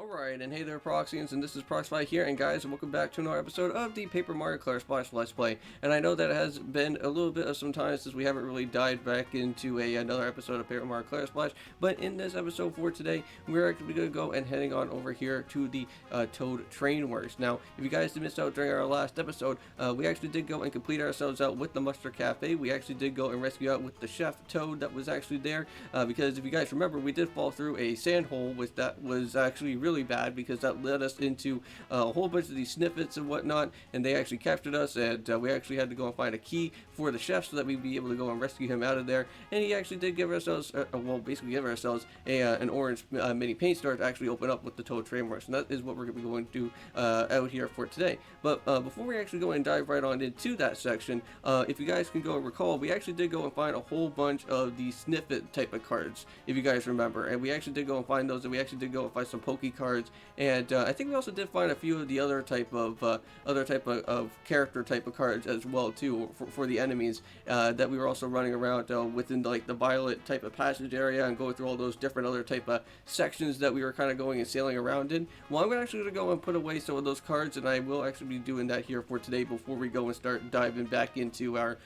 Alright, and hey there Proxyians, and this is Proxify here, and guys, welcome back to another episode of the Paper Mario Color Splash Let's Play. And I know that it has been a little bit of some time since we haven't really dived back into another episode of Paper Mario Color Splash, but in this episode for today, we're actually going to go and heading on over here to the Toad Train Works. Now, if you guys did miss out during our last episode, we actually did go and complete ourselves out with the Mustard Cafe. We actually did go and rescue out with the Chef Toad that was actually there, because if you guys remember, we did fall through a sand hole, which that was actually really bad because that led us into a whole bunch of these snippets and whatnot, and they actually captured us, and we actually had to go and find a key for the chef so that we'd be able to go and rescue him out of there. And he actually did give ourselves, well, basically give ourselves an orange mini paint star to actually open up with the Toad Train Works, and that is what we're going to be going to do out here for today. But before we actually go and dive right on into that section, if you guys can go and recall, we actually did go and find a whole bunch of the snippet type of cards, if you guys remember, and we actually did go and find those, and we actually did go and find some Poke cards, and I think we also did find a few of the other type of character type of cards as well too for the enemies that we were also running around within like the violet type of passage area and going through all those different other type of sections that we were kind of going and sailing around in. Well, I'm actually going to go and put away some of those cards, and I will actually be doing that here for today before we go and start diving back into our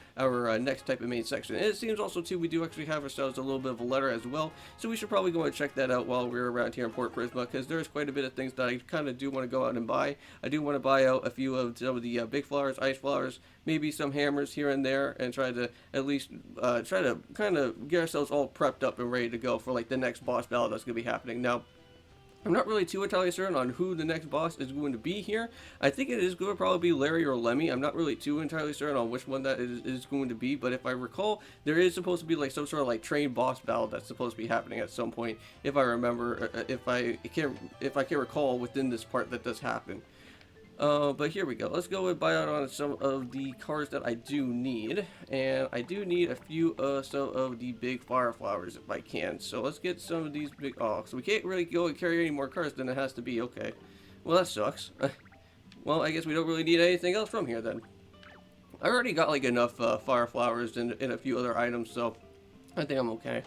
next type of main section. And it seems also too we do actually have ourselves a little bit of a letter as well, so we should probably go and check that out while we're around here in Port Prisma, because there's quite a bit of things that I kind of do want to go out and buy. I do want to buy out a few of some of the big flowers, ice flowers, maybe some hammers here and there, and try to at least try to kind of get ourselves all prepped up and ready to go for like the next boss battle that's going to be happening. Now, I'm not really too entirely certain on who the next boss is going to be here. I think it is going to probably be Larry or Lemmy. I'm not really too entirely certain on which one that is going to be, but if I recall, there is supposed to be like some sort of like train boss battle that's supposed to be happening at some point, if I remember, if I can recall within this part that does happen. But here we go. Let's go and buy out on some of the cards that I do need, and I do need a few some of the big fire flowers if I can. So let's get some of these big. Oh, so we can't really go and carry any more cards than it has to be. Okay, well that sucks. Well, I guess we don't really need anything else from here then. I already got like enough fire flowers and a few other items, so I think I'm okay.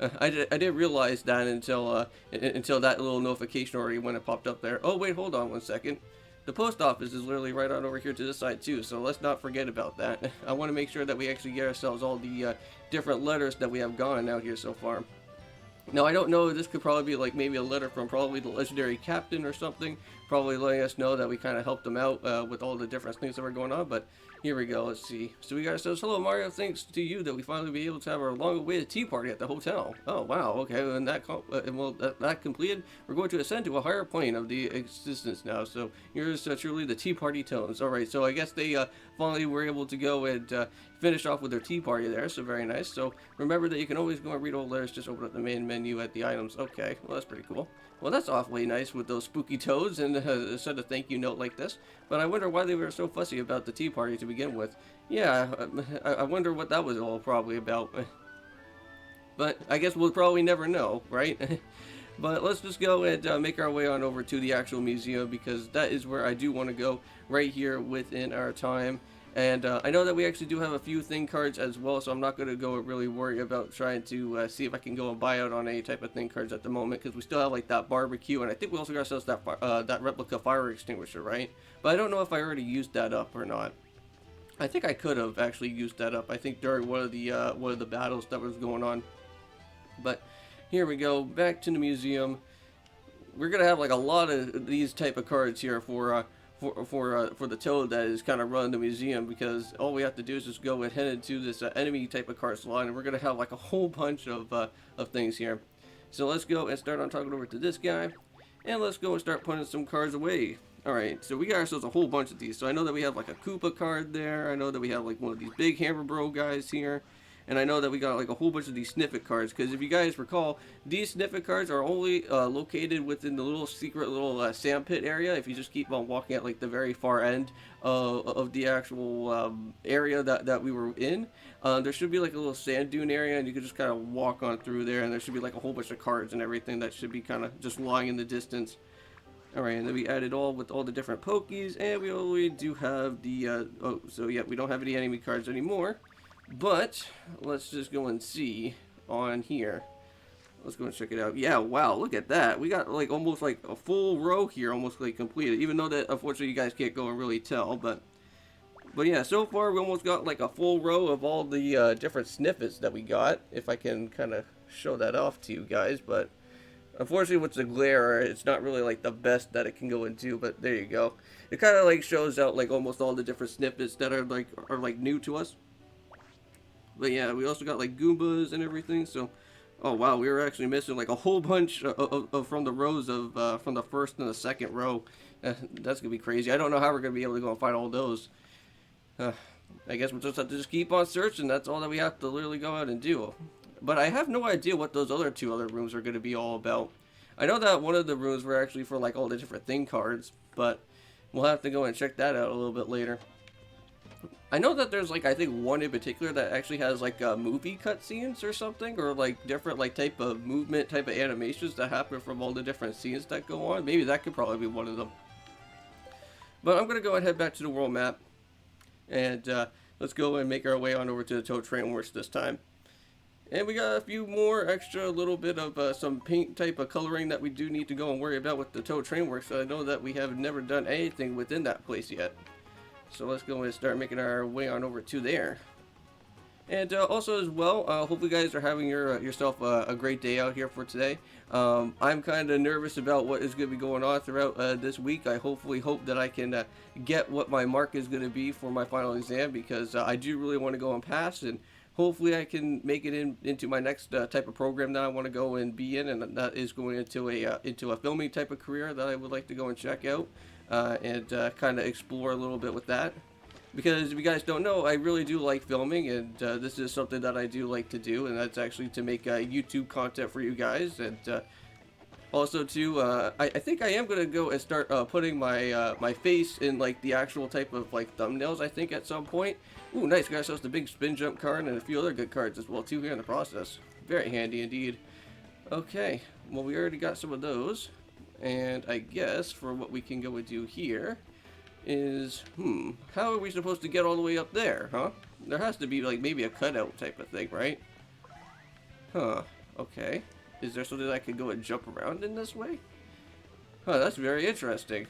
I didn't realize that until that little notification already when it popped up there. Oh wait, hold on one second. The post office is literally right on over here to this side too, so let's not forget about that. I want to make sure that we actually get ourselves all the different letters that we have gone out here so far. Now, I don't know, this could probably be like maybe a letter from probably the legendary captain or something, probably letting us know that we kind of helped them out with all the different things that were going on, but here we go, let's see. So we got ourselves, hello Mario, thanks to you that we finally be able to have our long-awaited tea party at the hotel. Oh wow, okay, and that completed, we're going to ascend to a higher plane of the existence now, so here's truly the tea party tones. Alright, so I guess they finally were able to go and finish off with their tea party there, so very nice. So remember that you can always go and read all letters, just open up the main menu at the items. Okay, well that's pretty cool. Well, that's awfully nice with those spooky toads and send a thank you note like this. But I wonder why they were so fussy about the tea party to begin with. Yeah, I wonder what that was all probably about. But I guess we'll probably never know, right? But let's just go and make our way on over to the actual museum, because that is where I do want to go right here within our time. And I know that we actually do have a few thing cards as well, so I'm not going to go and really worry about trying to see if I can go and buy out on any type of thing cards at the moment, because we still have like that barbecue, and I think we also got ourselves that replica fire extinguisher, right? But I don't know if I already used that up or not. I think I could have actually used that up, I think during one of the battles that was going on. But here we go, back to the museum. We're going to have like a lot of these type of cards here for the Toad that is kind of running the museum, because all we have to do is just go and head into this enemy type of card slot, and we're gonna have like a whole bunch of things here. So let's go and start on talking over to this guy, and let's go and start putting some cards away. Alright, so we got ourselves a whole bunch of these. So I know that we have like a Koopa card there, I know that we have like one of these big Hammer Bro guys here, and I know that we got like a whole bunch of these snippet cards, because if you guys recall, these snippet cards are only located within the little secret little sand pit area. If you just keep on walking at like the very far end of the actual area that we were in, there should be like a little sand dune area, and you can just kind of walk on through there, and there should be like a whole bunch of cards and everything that should be kind of just lying in the distance. Alright, and then we added all with all the different Pokies, and we already do have the, oh, so yeah, we don't have any enemy cards anymore. But let's just go and see on here. Let's go and check it out. Yeah, wow, look at that. We got like almost like a full row here, almost like completed. Even though that unfortunately you guys can't go and really tell, but yeah, so far we almost got like a full row of all the different snippets that we got. If I can kind of show that off to you guys, but unfortunately with the glare, it's not really like the best that it can go into. But there you go. It kind of like shows out like almost all the different snippets that are like new to us. But yeah, we also got like Goombas and everything. So, oh wow, we were actually missing like a whole bunch of from the rows of from the first and the second row. That's gonna be crazy. I don't know how we're gonna be able to go and find all those. I guess we'll just have to just keep on searching. That's all that we have to literally go out and do. But I have no idea what those two other rooms are going to be all about. I know that one of the rooms were actually for like all the different thing cards, but we'll have to go and check that out a little bit later. I know that there's like I think one in particular that actually has like movie cutscenes or something, or like different like type of movement, type of animations that happen from all the different scenes that go on. Maybe that could probably be one of them. But I'm gonna go and head back to the world map, and let's go and make our way on over to the Toad Train Works this time. And we got a few more extra little bit of some paint type of coloring that we do need to go and worry about with the Toad Train Works. So I know that we have never done anything within that place yet. So let's go and start making our way on over to there. And also as well, hope you guys are having yourself a great day out here for today. I'm kind of nervous about what is going to be going on throughout this week. I hopefully hope that I can get what my mark is going to be for my final exam, because I do really want to go and pass, and hopefully I can make it into my next type of program that I want to go and be in, and that is going into a filming type of career that I would like to go and check out and kind of explore a little bit with that. Because if you guys don't know, I really do like filming, and this is something that I do like to do, and that's actually to make YouTube content for you guys, and also to I think I am gonna go and start putting my my face in like the actual type of like thumbnails. I think at some point. Ooh, nice! Got ourselves the big spin jump card and a few other good cards as well too here in the process. Very handy indeed. Okay, well we already got some of those, and I guess for what we can go and do here is, how are we supposed to get all the way up there, huh? There has to be like maybe a cutout type of thing, right? Huh, okay. Is there something that I can go and jump around in this way? Huh, that's very interesting.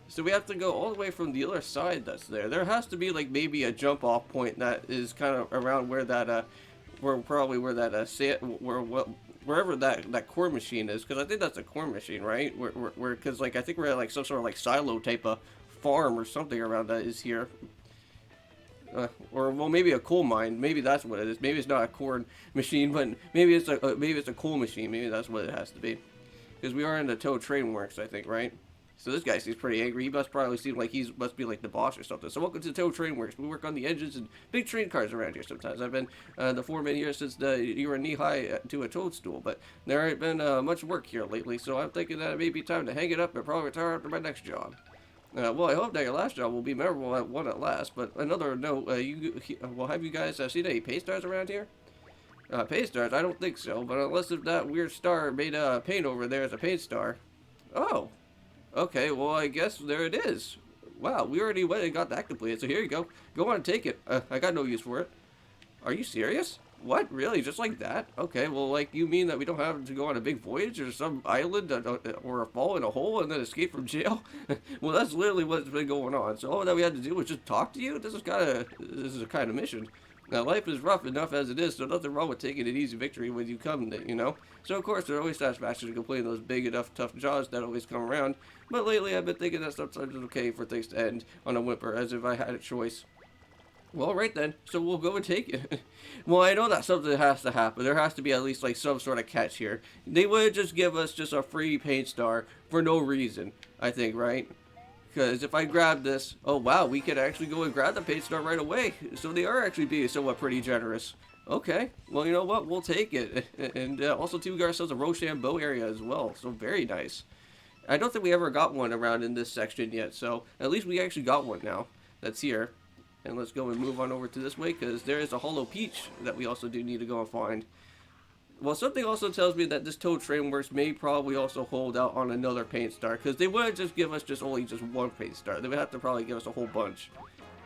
So we have to go all the way from the other side that's there. There has to be like maybe a jump off point that is kind of around where that, wherever that core machine is, because I think that's a core machine, right? Because like I think we're at like some sort of like silo type of farm or something around that is here, or well maybe a coal mine. Maybe that's what it is. Maybe it's not a corn machine, but maybe it's a coal machine. Maybe that's what it has to be, because we are in the Toad Train Works, I think, right? So this guy seems pretty angry. He must probably seem like he must be like the boss or something. So welcome to the Toad Train Works. We work on the engines and big train cars around here sometimes. I've been the foreman here since you were knee-high to a toadstool, but there ain't been much work here lately, so I'm thinking that it may be time to hang it up and probably retire after my next job. Well, I hope that your last job will be memorable at last, but another note, well, have you guys seen any pay stars around here? Pay stars? I don't think so, but unless if that weird star made paint over there as a paint star. Oh. Okay, well, I guess there it is. Wow, we already went and got that completed, so here you go. Go on and take it. I got no use for it. Are you serious? What? Really? Just like that? Okay, well, like, you mean that we don't have to go on a big voyage or some island or fall in a hole and then escape from jail? Well, that's literally what's been going on. So all that we had to do was just talk to you? This is a kind of mission. Now, life is rough enough as it is, so nothing wrong with taking an easy victory when you come, you know? So, of course, there's always satisfaction to completing those big enough, tough jobs that always come around. But lately, I've been thinking that sometimes it's okay for things to end on a whimper, as if I had a choice. Well, right then, so we'll go and take it. Well, I know that something has to happen. There has to be at least, like, some sort of catch here. They wouldn't just give us just a free paint star for no reason, I think, right? Because if I grab this, oh wow, we could actually go and grab the paint star right away. So they are actually being somewhat pretty generous. Okay, well, you know what, we'll take it. And also too, we got ourselves a Rochambeau area as well, so very nice. I don't think we ever got one around in this section yet, so at least we actually got one now that's here. And let's go and move on over to this way, because there is a Hollow Peach that we also do need to go and find. Well, something also tells me that this Toad Train Works may probably also hold out on another paint star, because they wouldn't just give us only one paint star. They would have to probably give us a whole bunch.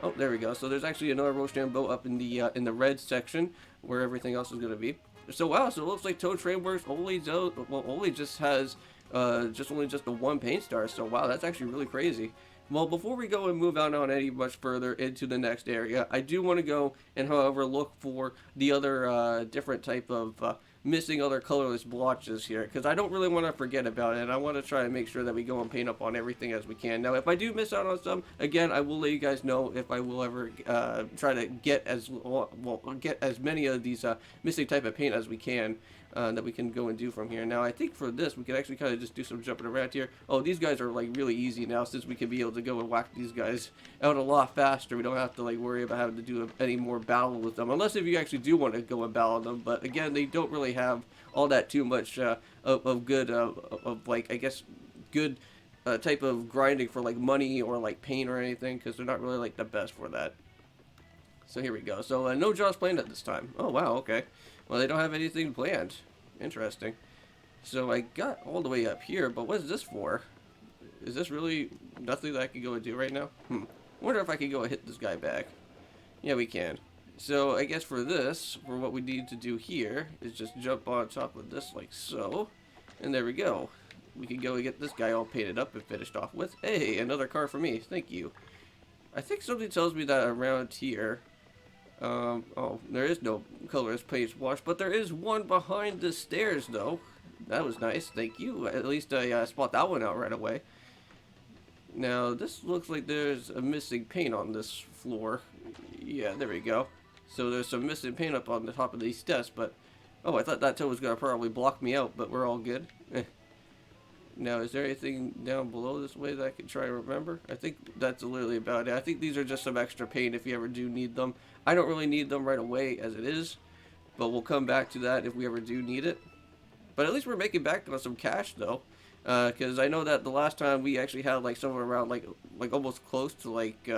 Oh, there we go. So there's actually another Rochambeau up in the red section where everything else is going to be. So wow, so it looks like Toad Frameworks only does, well, only just has just the one paint star. So wow, that's actually really crazy. Well, before we go and move on any much further into the next area, I do want to go and, however, look for the other different type of missing other colorless blotches here, because I don't really want to forget about it, and I want to try and make sure that we go and paint up on everything as we can. Now, if I do miss out on some, again, I will let you guys know if I will ever try to get get as many of these missing type of paint as we can. That we can go and do from here. Now, I think for this, we can actually kind of just do some jumping around here. Oh, these guys are like really easy now, since we can be able to go and whack these guys out a lot faster. We don't have to like worry about having to do any more battle with them, unless if you actually do want to go and battle them. But again, they don't really have all that too much of good, of like, I guess, good type of grinding for like money or like paint or anything, because they're not really like the best for that. So here we go. So no Jaws planned at this time. Oh wow, okay. Well, they don't have anything planned. Interesting. So I got all the way up here, but what is this for? Is this really nothing that I can go and do right now? I wonder if I can go and hit this guy back. Yeah, we can. So I guess for this, for what we need to do here, is just jump on top of this like so. And there we go. We can go and get this guy all painted up and finished off with. Hey, another car for me. Thank you. I think something tells me that around here, oh, there is no colorless paint wash, but there is one behind the stairs, though. That was nice, thank you. At least I spot that one out right away. Now, this looks like there's a missing paint on this floor. Yeah, there we go. So there's some missing paint up on the top of these steps, but... Oh, I thought that toe was going to probably block me out, but we're all good. Now, is there anything down below this way that I can try and remember? I think that's literally about it. I think these are just some extra paint if you ever do need them. I don't really need them right away as it is, but we'll come back to that if we ever do need it. But at least we're making back on some cash, though. Because I know that the last time we actually had like somewhere around like almost close to like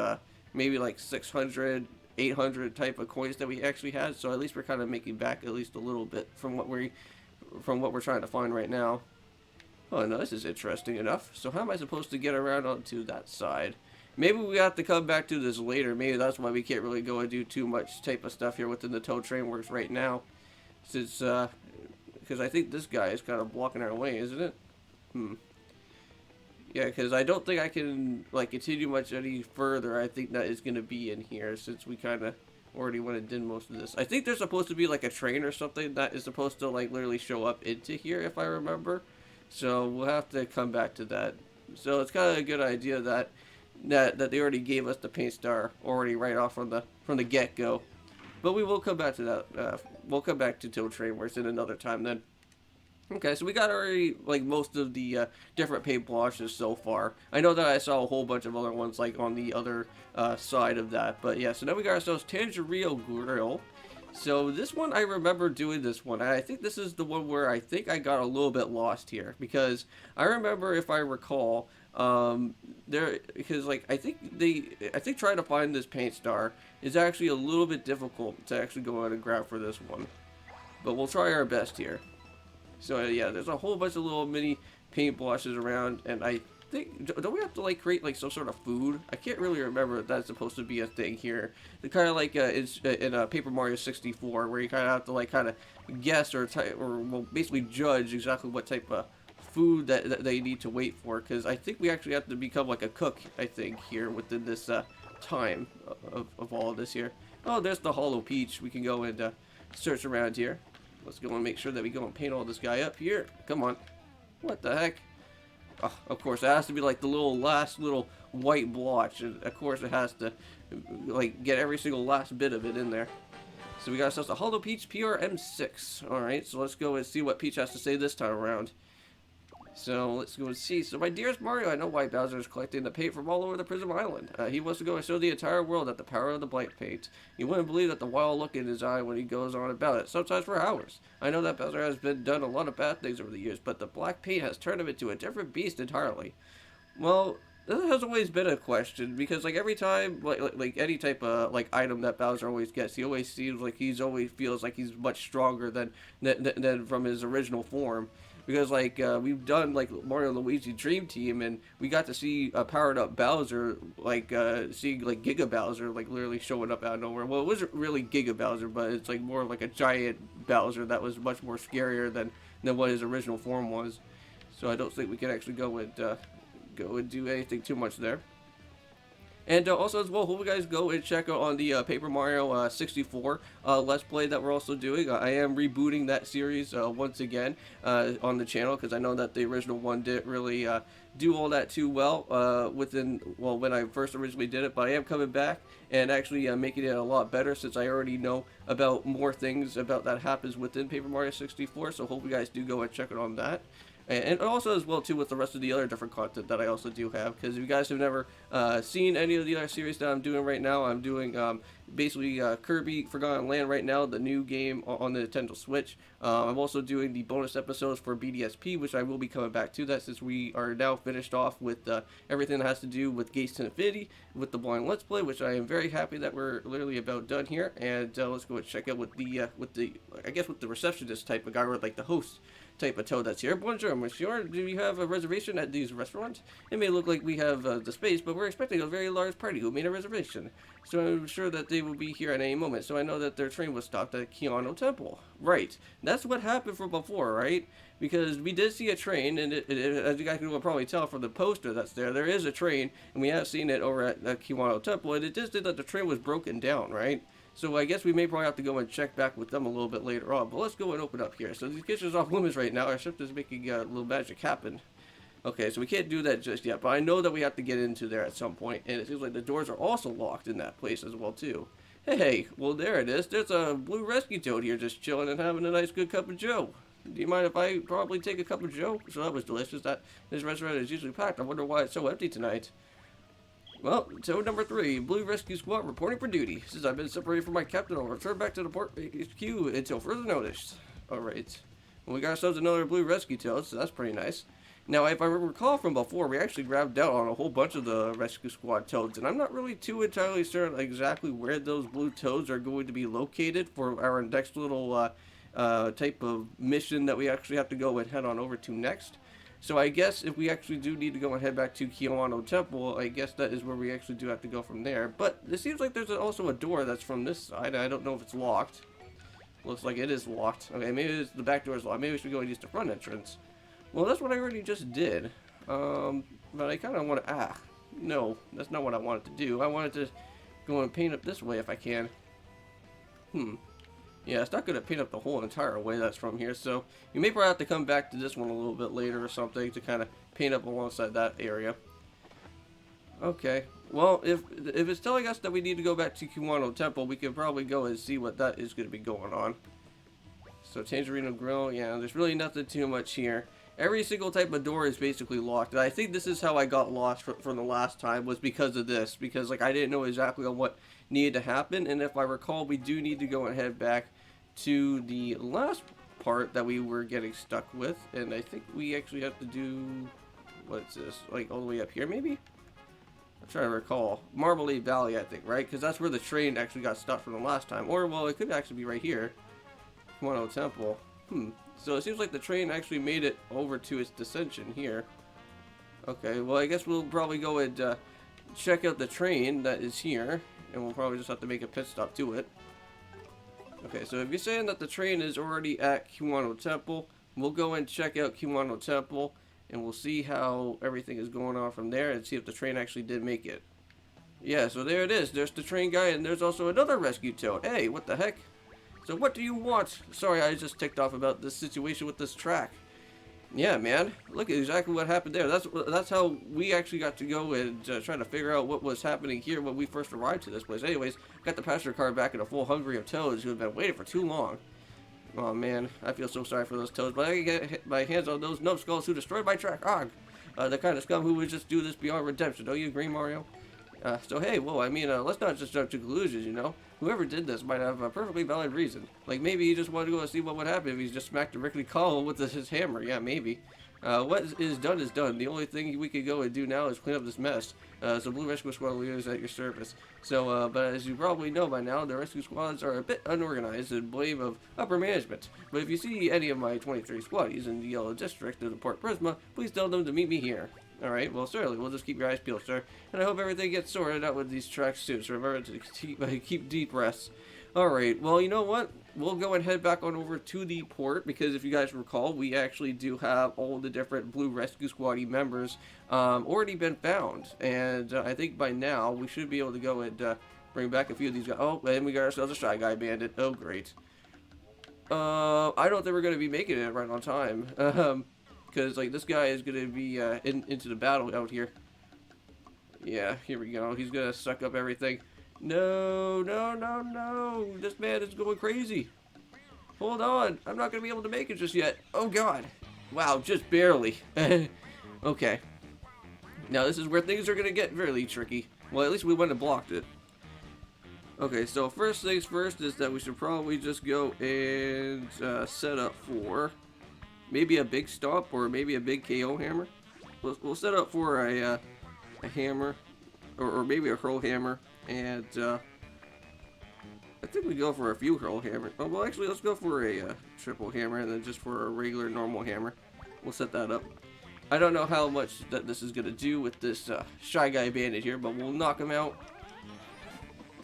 maybe like 600, 800 type of coins that we actually had. So at least we're kind of making back at least a little bit from what we're trying to find right now. Oh no, this is interesting enough. So how am I supposed to get around onto that side? Maybe we have to come back to this later. Maybe that's why we can't really go and do too much type of stuff here within the Toad Trainworks right now. Since, because I think this guy is kind of blocking our way, isn't it? Yeah, because I don't think I can, like, continue much any further. I think that is going to be in here, since we kind of already went and did most of this. I think there's supposed to be, like, a train or something that is supposed to, like, literally show up into here, if I remember. So we'll have to come back to that. So it's kind of a good idea that they already gave us the paint star already right off from the get-go. But we will come back to that. We'll come back to Toad Trainworks in another time then. Okay, so we got already like most of the different paint washes so far. I know that I saw a whole bunch of other ones like on the other side of that. But yeah, so now we got ourselves Tangerino Grill. So this one, I remember doing this one. I think this is the one where I think I got a little bit lost here, because I remember, if I recall, because like I think trying to find this paint star is actually a little bit difficult to actually go out and grab for this one. But we'll try our best here. So yeah, there's a whole bunch of little mini paint washes around, and I think, don't we have to like create like some sort of food? I can't really remember if that's supposed to be a thing here. The kind of like it's in Paper Mario 64, where you kind of have to like kind of guess or well, basically judge exactly what type of food that they need to wait for. Because I think we actually have to become like a cook, I think, here within this time of all of this here. Oh, there's the Hollow Peach. We can go and search around here. Let's go and make sure that we go and paint all this guy up here. Come on. What the heck? Oh, of course, it has to be like the last little white blotch. And of course, it has to like get every single last bit of it in there. So we got ourselves a Hollow Peach PRM6. Alright, so let's go and see what Peach has to say this time around. So let's go and see. So my dearest Mario, I know why Bowser is collecting the paint from all over the Prism Island. He wants to go and show the entire world that the power of the black paint. You wouldn't believe that the wild look in his eye when he goes on about it, sometimes for hours. I know that Bowser has done a lot of bad things over the years, but the black paint has turned him into a different beast entirely. Well, this has always been a question, because like every time, like any type of like item that Bowser always gets, he always seems like always feels like he's much stronger than from his original form. because like we've done like Mario and Luigi Dream Team, and we got to see powered up Bowser, like see like Giga Bowser like literally showing up out of nowhere. Well, it wasn't really Giga Bowser, but it's like more like a giant Bowser that was much more scarier than what his original form was. So I don't think we can actually go and do anything too much there. And also as well, hope you guys go and check out on the Paper Mario 64 Let's Play that we're also doing. I am rebooting that series once again on the channel, because I know that the original one didn't really do all that too well when I first originally did it, but I am coming back and actually making it a lot better, since I already know about more things about that happens within Paper Mario 64, so hope you guys do go and check it on that. And also as well too with the rest of the other different content that I also do have, because if you guys have never seen any of the other series that I'm doing right now, I'm doing basically Kirby Forgotten Land right now, the new game on the Nintendo Switch. I'm also doing the bonus episodes for BDSP, which I will be coming back to that, since we are now finished off with everything that has to do with Gates to Infinity with the blind Let's Play, which I am very happy that we're literally about done here. And let's go and check out with the receptionist type of guy, or like the host type of toad that's here. Bonjour, monsieur. Do you have a reservation at these restaurants? It may look like we have the space, but we're expecting a very large party who made a reservation. So I'm sure that they will be here at any moment. So I know that their train was stopped at Keanu Temple. Right. That's what happened from before, right? Because we did see a train, and as you guys can probably tell from the poster that's there, there is a train, and we have seen it over at Keanu Temple, and it just did that the train was broken down, right? So I guess we may probably have to go and check back with them a little bit later on. But let's go and open up here. So these kitchen's off limits right now. Our shift is making a little magic happen. Okay, so we can't do that just yet. But I know that we have to get into there at some point. And it seems like the doors are also locked in that place as well, too. Hey, well, there it is. There's a blue rescue toad here just chilling and having a nice good cup of joe. Do you mind if I probably take a cup of joe? So that was delicious. This restaurant is usually packed. I wonder why it's so empty tonight. Well, toad number 3, Blue Rescue Squad reporting for duty. Since I've been separated from my captain, I'll return back to the port HQ until further notice. Alright. Well, we got ourselves another Blue Rescue Toad, so that's pretty nice. Now, if I recall from before, we actually grabbed out on a whole bunch of the Rescue Squad Toads, and I'm not really too entirely certain exactly where those blue toads are going to be located for our next little type of mission that we actually have to go and head on over to next. So I guess if we actually do need to go and head back to Keanu Temple, I guess that is where we actually do have to go from there. But it seems like there's also a door that's from this side. I don't know if it's locked. Looks like it is locked. Okay, maybe the back door is locked. Maybe we should go and use the front entrance. Well, that's what I already just did. But I kind of want to... no, that's not what I wanted to do. I wanted to go and paint up this way if I can. Yeah, it's not going to paint up the whole entire way that's from here, so you may probably have to come back to this one a little bit later or something to kind of paint up alongside that area. Okay, well, if it's telling us that we need to go back to Keanu Temple, we can probably go and see what that is going to be going on. So, Tangerino Grill, yeah, there's really nothing too much here. Every single type of door is basically locked, and I think this is how I got lost from the last time, was because of this, because like I didn't know exactly on what needed to happen. And if I recall, we do need to go and head back to the last part that we were getting stuck with, and I think we actually have to do, what's this, like all the way up here maybe? I'm trying to recall. Marmalade Valley, I think, right? Because that's where the train actually got stuck from the last time. Or, well, it could actually be right here. Keanu Temple. So it seems like the train actually made it over to its descension here. Okay, well, I guess we'll probably go and check out the train that is here, and we'll probably just have to make a pit stop to it. Okay, so if you're saying that the train is already at Keanu Temple, we'll go and check out Keanu Temple, and we'll see how everything is going on from there, and see if the train actually did make it. Yeah, so there it is. There's the train guy, and there's also another rescue toad. Hey, what the heck? So what do you want? Sorry, I just ticked off about this situation with this track. Yeah, man. Look at exactly what happened there. That's how we actually got to go and try to figure out what was happening here when we first arrived to this place. Anyways, got the passenger car back in a full hungry of toads who have been waiting for too long. Oh, man. I feel so sorry for those toads, but I can get my hands on those numbskulls who destroyed my track. The kind of scum who would just do this beyond redemption. Don't you agree, Mario? So hey, well, I mean, let's not just jump to conclusions, you know? Whoever did this might have a perfectly valid reason. Like, maybe he just wanted to go and see what would happen if he just smacked a Rickety Call with his hammer. Yeah, maybe. What is done is done. The only thing we could go and do now is clean up this mess. So Blue Rescue Squad leader is at your service. So, but as you probably know by now, the rescue squads are a bit unorganized and blame of upper management. But if you see any of my 23 squaddies in the Yellow District of the Port Prisma, please tell them to meet me here. Alright, well certainly, we'll just keep your eyes peeled, sir. And I hope everything gets sorted out with these track suits. Remember to keep deep breaths. Alright, well you know what? We'll go and head back on over to the port, because if you guys recall, we actually do have all the different Blue Rescue Squaddy members already been found. And I think by now, we should be able to go and bring back a few of these guys. Oh, and we got ourselves a Shy Guy Bandit. Oh, great. I don't think we're going to be making it right on time. Because, like, this guy is going to be into the battle out here. Yeah, here we go. He's going to suck up everything. No, no, no, no. This man is going crazy. Hold on. I'm not going to be able to make it just yet. Oh, God. Wow, just barely. Okay. Now, this is where things are going to get really tricky. Well, at least we went and blocked it. Okay, so first things first is that we should probably just go and set up for maybe a big stomp or maybe a big KO hammer. We'll set up for a hammer or maybe a hurl hammer. And, I think we go for a few hurl hammers. Oh, well, actually, let's go for a triple hammer and then just for a regular normal hammer. We'll set that up. I don't know how much that this is going to do with this Shy Guy Bandit here, but we'll knock him out.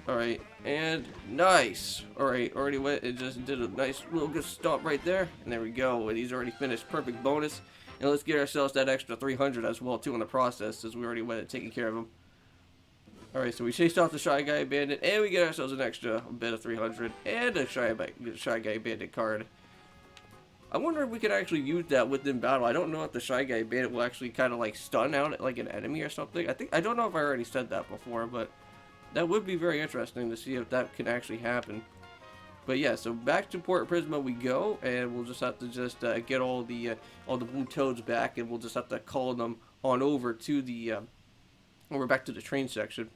Alright, and nice. Alright, already went and just did a nice little good stomp right there. And there we go, and he's already finished. Perfect bonus. And let's get ourselves that extra 300 as well, too, in the process, since we already went and taken care of him. Alright, so we chased off the Shy Guy Bandit, and we get ourselves an extra bit of 300, and a Shy Guy Bandit card. I wonder if we could actually use that within battle. I don't know if the Shy Guy Bandit will actually kind of like stun out like an enemy or something. I don't know if I already said that before, but that would be very interesting to see if that can actually happen. But yeah, so back to Port Prisma we go, and we'll just have to just get all the blue toads back, and we'll just have to call them on over to the over back to the train section.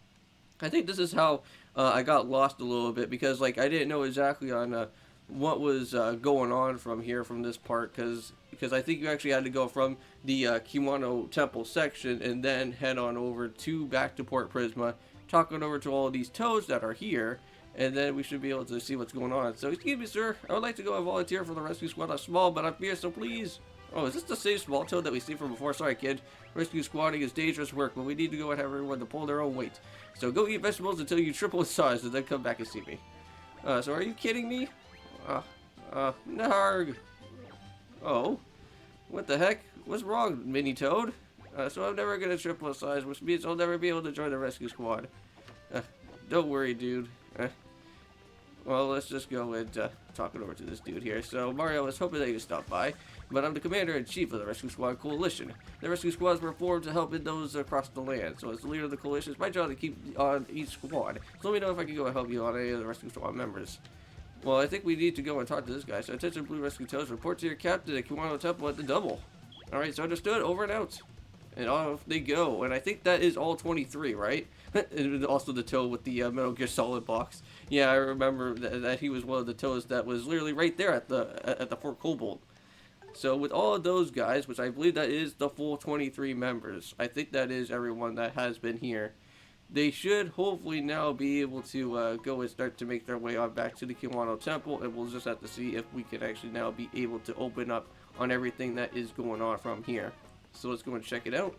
I think this is how I got lost a little bit, because like I didn't know exactly on what was going on from here, from this part, because I think you actually had to go from the Kiwano Temple section and then head on over to back to Port Prisma, talking over to all of these toads that are here, and then we should be able to see what's going on. So excuse me, sir, I would like to go and volunteer for the rescue squad. I'm small, but I'm fierce, so please. Oh, is this the same small toad that we see from before? Sorry, kid. Rescue squatting is dangerous work, but we need to go and have everyone to pull their own weight. So go eat vegetables until you triple in size, and then come back and see me. So are you kidding me? Narg. Oh, what the heck? What's wrong, Mini Toad? So I'm never gonna triple in size, which means I'll never be able to join the rescue squad. Don't worry, dude. Well, let's just go and talk it over to this dude here. So, Mario, I was hoping that you stopped by, but I'm the Commander-in-Chief of the Rescue Squad Coalition. The rescue squads were formed to help in those across the land. So, as the leader of the coalition, it's my job to keep on each squad. So, let me know if I can go and help you on any of the Rescue Squad members. Well, I think we need to go and talk to this guy. So, attention, Blue Rescue Toads. Report to your captain at Kiwano Temple at the double. Alright, so understood. Over and out. And off they go. And I think that is all 23, right? And also the toad with the Metal Gear Solid box. Yeah, I remember that he was one of the toads that was literally right there at the Fort Cobalt. So with all of those guys, which I believe that is the full 23 members, I think that is everyone that has been here. They should hopefully now be able to go and start to make their way on back to the Kiwano Temple, and we'll just have to see if we can actually now be able to open up on everything that is going on from here. So let's go and check it out.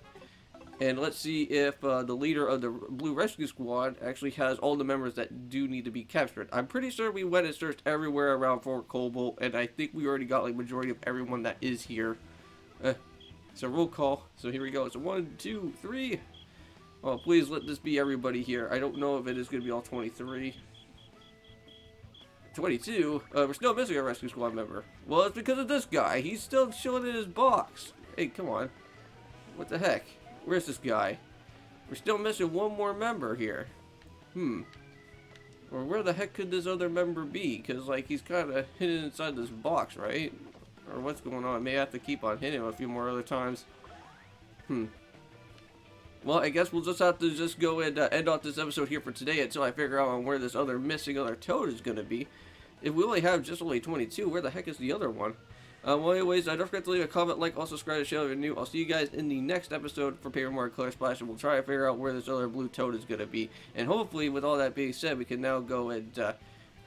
And let's see if the leader of the Blue Rescue Squad actually has all the members that do need to be captured. I'm pretty sure we went and searched everywhere around Fort Cobalt, and I think we already got like majority of everyone that is here. So roll call. So here we go. So 1, 2, 3. Oh, please let this be everybody here. I don't know if it is going to be all 23. 22? We're still missing a Rescue Squad member. Well, it's because of this guy. He's still chilling in his box. Hey, come on. What the heck? Where's this guy? We're still missing one more member here. Or where the heck could this other member be? Because, like, he's kind of hidden inside this box, right? Or what's going on? May have to keep on hitting him a few more other times. Well, I guess we'll just have to just go and end off this episode here for today until I figure out on where this other missing other toad is going to be. If we only have just only 22, where the heck is the other one? Well, anyways, don't forget to leave a comment, like, also subscribe to the channel if you're new. I'll see you guys in the next episode for Paper Mario Color Splash, and we'll try to figure out where this other blue toad is going to be. And hopefully, with all that being said, we can now go and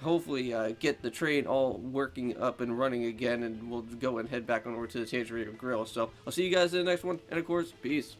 hopefully get the train all working up and running again, and we'll go and head back on over to the Tangerine Grill. So I'll see you guys in the next one, and of course, peace.